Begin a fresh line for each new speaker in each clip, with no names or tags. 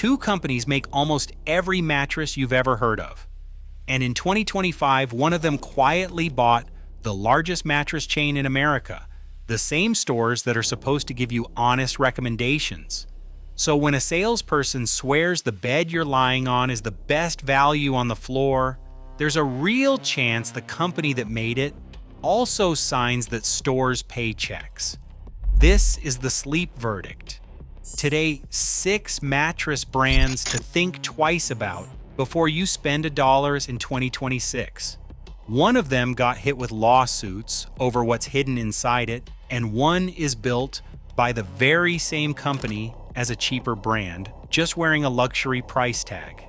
Two companies make almost every mattress you've ever heard of. And in 2025, one of them quietly bought the largest mattress chain in America, the same stores that are supposed to give you honest recommendations. So when a salesperson swears the bed you're lying on is the best value on the floor, there's a real chance the company that made it also signs that stores pay checks. This is the sleep verdict. Today, 6 mattress brands to think twice about before you spend $1 in 2026. One of them got hit with lawsuits over what's hidden inside it, and one is built by the very same company as a cheaper brand, just wearing a luxury price tag.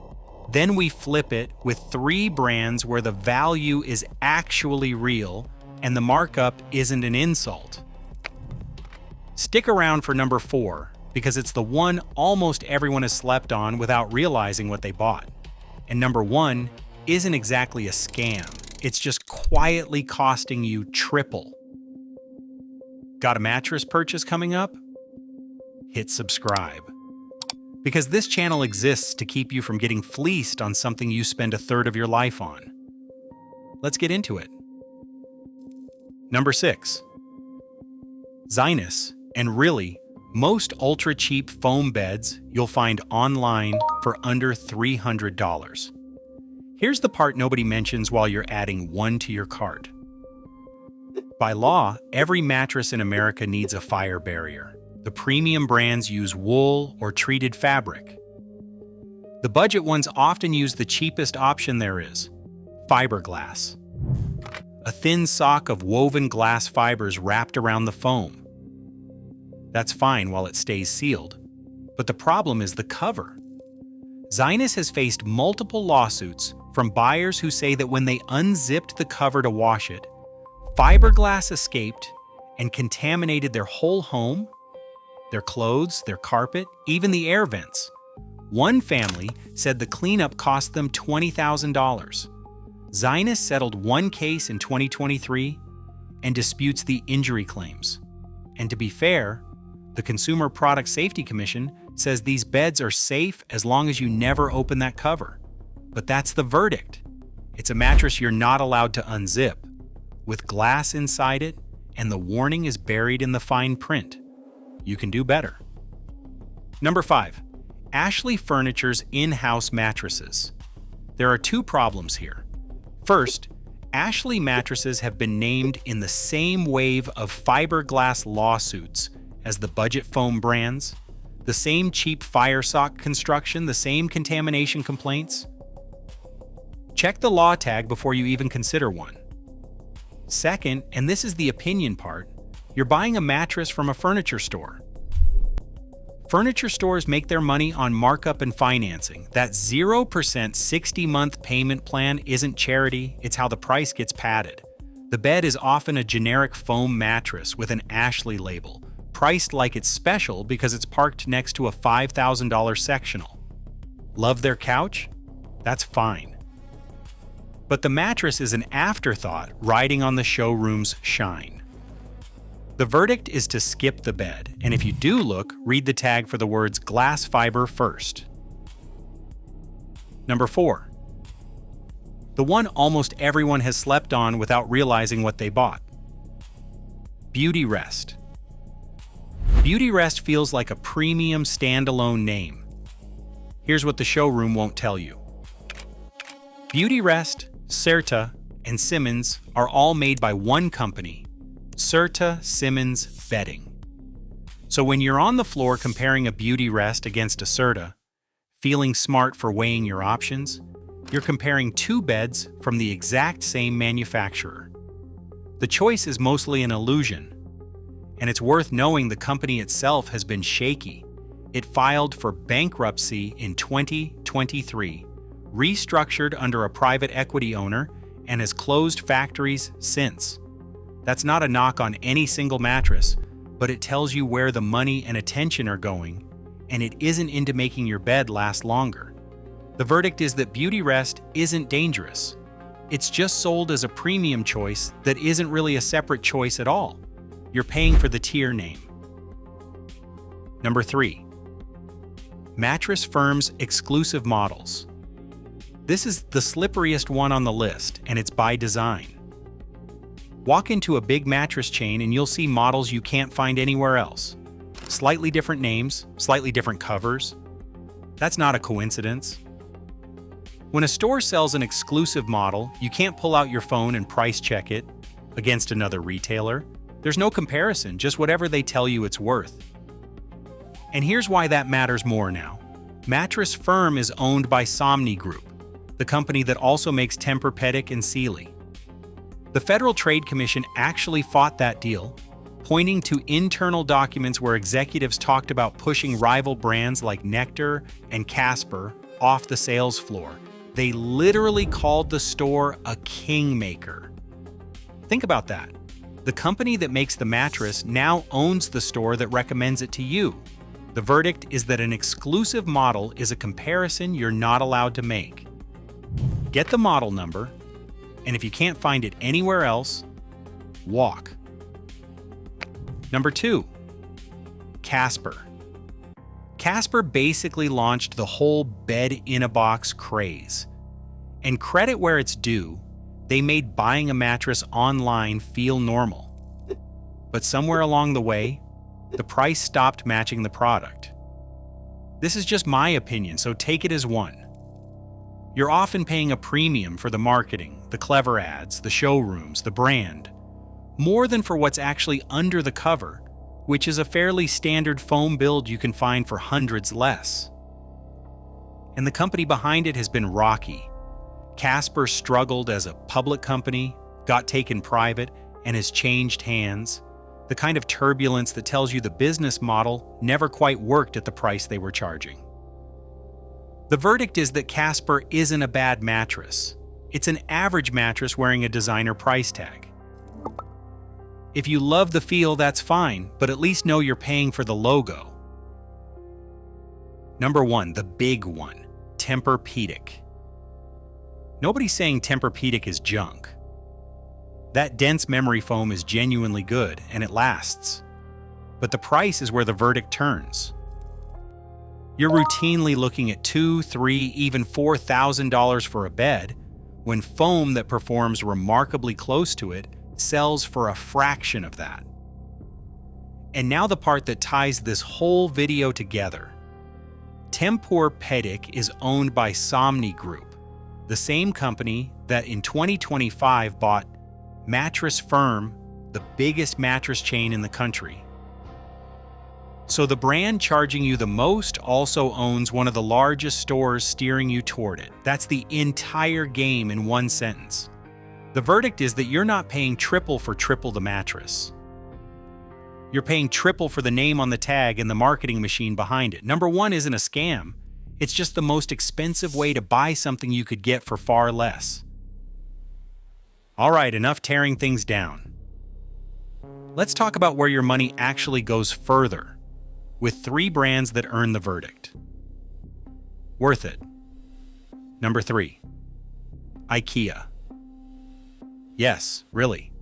Then we flip it with 3 brands where the value is actually real and the markup isn't an insult. Stick around for number 4, because it's the one almost everyone has slept on without realizing what they bought. And number 1 isn't exactly a scam. It's just quietly costing you triple. Got a mattress purchase coming up? Hit subscribe. Because this channel exists to keep you from getting fleeced on something you spend a third of your life on. Let's get into it. Number 6. Zinus, and really, most ultra-cheap foam beds you'll find online for under $300. Here's the part nobody mentions while you're adding one to your cart. By law, every mattress in America needs a fire barrier. The premium brands use wool or treated fabric. The budget ones often use the cheapest option there is, fiberglass. A thin sock of woven glass fibers wrapped around the foam. That's fine while it stays sealed. But the problem is the cover. Zinus has faced multiple lawsuits from buyers who say that when they unzipped the cover to wash it, fiberglass escaped and contaminated their whole home, their clothes, their carpet, even the air vents. One family said the cleanup cost them $20,000. Zinus settled one case in 2023 and disputes the injury claims. And to be fair, the Consumer Product Safety Commission says these beds are safe as long as you never open that cover. But that's the verdict. It's a mattress you're not allowed to unzip, with glass inside it, and the warning is buried in the fine print. You can do better. Number 5. Ashley Furniture's in-house mattresses. There are 2 problems here. First, Ashley mattresses have been named in the same wave of fiberglass lawsuits as the budget foam brands, the same cheap fire sock construction, the same contamination complaints. Check the law tag before you even consider one. Second, and this is the opinion part, you're buying a mattress from a furniture store. Furniture stores make their money on markup and financing. That 0% 60-month payment plan isn't charity, it's how the price gets padded. The bed is often a generic foam mattress with an Ashley label, priced like it's special because it's parked next to a $5,000 sectional. Love their couch? That's fine. But the mattress is an afterthought riding on the showroom's shine. The verdict is to skip the bed, and if you do look, read the tag for the words glass fiber first. Number 4. The one almost everyone has slept on without realizing what they bought. Beautyrest. Beautyrest feels like a premium standalone name. Here's what the showroom won't tell you. Beautyrest, Serta, and Simmons are all made by one company, Serta Simmons Bedding. So when you're on the floor comparing a Beautyrest against a Serta, feeling smart for weighing your options, you're comparing 2 beds from the exact same manufacturer. The choice is mostly an illusion, and it's worth knowing the company itself has been shaky. It filed for bankruptcy in 2023, restructured under a private equity owner, and has closed factories since. That's not a knock on any single mattress, but it tells you where the money and attention are going, and it isn't into making your bed last longer. The verdict is that Beautyrest isn't dangerous. It's just sold as a premium choice that isn't really a separate choice at all. You're paying for the tier name. Number 3. Mattress Firm's exclusive models. This is the slipperiest one on the list, and it's by design. Walk into a big mattress chain and you'll see models you can't find anywhere else. Slightly different names, slightly different covers. That's not a coincidence. When a store sells an exclusive model, you can't pull out your phone and price check it against another retailer. There's no comparison, just whatever they tell you it's worth. And here's why that matters more now. Mattress Firm is owned by Somni Group, the company that also makes Tempur-Pedic and Sealy. The Federal Trade Commission actually fought that deal, pointing to internal documents where executives talked about pushing rival brands like Nectar and Casper off the sales floor. They literally called the store a kingmaker. Think about that. The company that makes the mattress now owns the store that recommends it to you. The verdict is that an exclusive model is a comparison you're not allowed to make. Get the model number, and if you can't find it anywhere else, walk. Number 2. Casper. Casper basically launched the whole bed-in-a-box craze. And credit where it's due, they made buying a mattress online feel normal. But somewhere along the way, the price stopped matching the product. This is just my opinion, so take it as one. You're often paying a premium for the marketing, the clever ads, the showrooms, the brand, more than for what's actually under the cover, which is a fairly standard foam build you can find for hundreds less. And the company behind it has been rocky. Casper struggled as a public company, got taken private, and has changed hands. The kind of turbulence that tells you the business model never quite worked at the price they were charging. The verdict is that Casper isn't a bad mattress. It's an average mattress wearing a designer price tag. If you love the feel, that's fine, but at least know you're paying for the logo. Number 1, the big one, Tempur-Pedic. Nobody's saying Tempur-Pedic is junk. That dense memory foam is genuinely good, and it lasts. But the price is where the verdict turns. You're routinely looking at $2,000, $3,000, even $4,000 for a bed, when foam that performs remarkably close to it sells for a fraction of that. And now the part that ties this whole video together. Tempur-Pedic is owned by Somni Group, the same company that in 2025 bought Mattress Firm, the biggest mattress chain in the country. So the brand charging you the most also owns one of the largest stores steering you toward it. That's the entire game in one sentence. The verdict is that you're not paying triple for triple the mattress. You're paying triple for the name on the tag and the marketing machine behind it. Number 1 isn't a scam. It's just the most expensive way to buy something you could get for far less. All right, enough tearing things down. Let's talk about where your money actually goes further, with 3 brands that earn the verdict. Worth it. Number 3. IKEA. Yes, really.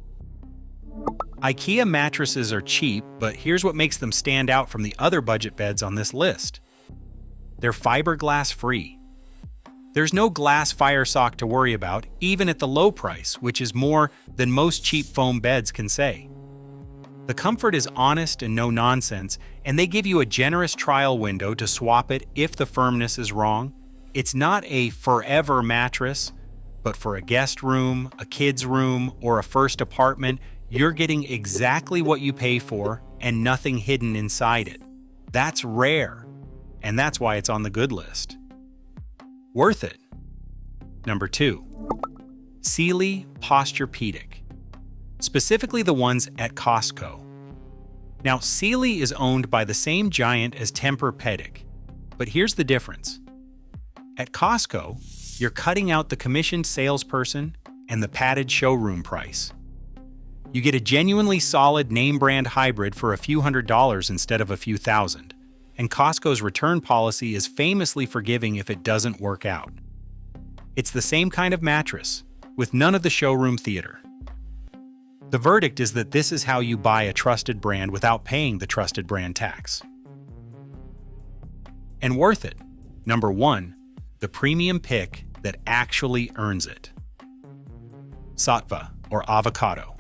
IKEA mattresses are cheap, but here's what makes them stand out from the other budget beds on this list. They're fiberglass free. There's no glass fire sock to worry about, even at the low price, which is more than most cheap foam beds can say. The comfort is honest and no nonsense, and they give you a generous trial window to swap it if the firmness is wrong. It's not a forever mattress, but for a guest room, a kid's room, or a first apartment, you're getting exactly what you pay for and nothing hidden inside it. That's rare, and that's why it's on the good list. Worth it. Number 2. Sealy Posturepedic. Specifically the ones at Costco. Now, Sealy is owned by the same giant as Tempur-Pedic, but here's the difference. At Costco, you're cutting out the commissioned salesperson and the padded showroom price. You get a genuinely solid name brand hybrid for a few $100s instead of a few thousand, and Costco's return policy is famously forgiving if it doesn't work out. It's the same kind of mattress, with none of the showroom theater. The verdict is that this is how you buy a trusted brand without paying the trusted brand tax. and worth it. Number 1. The premium pick that actually earns it. Sattva, or avocado.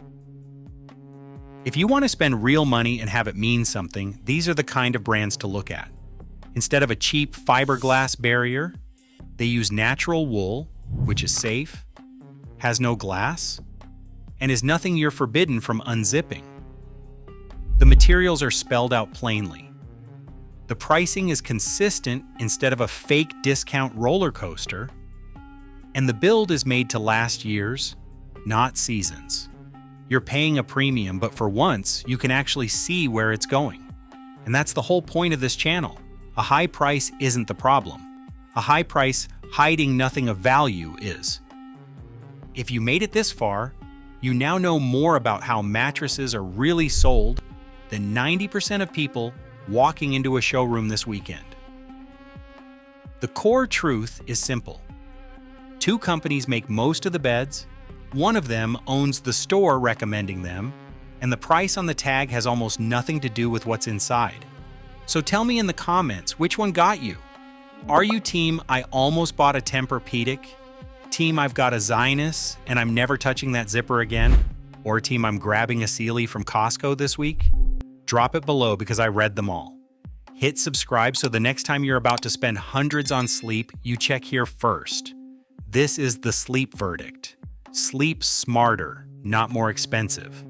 If you want to spend real money and have it mean something, these are the kind of brands to look at. Instead of a cheap fiberglass barrier, they use natural wool, which is safe, has no glass, and is nothing you're forbidden from unzipping. The materials are spelled out plainly. The pricing is consistent instead of a fake discount roller coaster, and the build is made to last years, not seasons. You're paying a premium, but for once, you can actually see where it's going. And that's the whole point of this channel. A high price isn't the problem. A high price hiding nothing of value is. If you made it this far, you now know more about how mattresses are really sold than 90% of people walking into a showroom this weekend. The core truth is simple. 2 companies make most of the beds, one of them owns the store recommending them, and the price on the tag has almost nothing to do with what's inside. So tell me in the comments, which one got you? Are you team I almost bought a Tempur-Pedic? Team I've got a Zinus and I'm never touching that zipper again? Or team I'm grabbing a Sealy from Costco this week? Drop it below because I read them all. Hit subscribe so the next time you're about to spend hundreds on sleep, you check here first. This is the sleep verdict. Sleep smarter, not more expensive.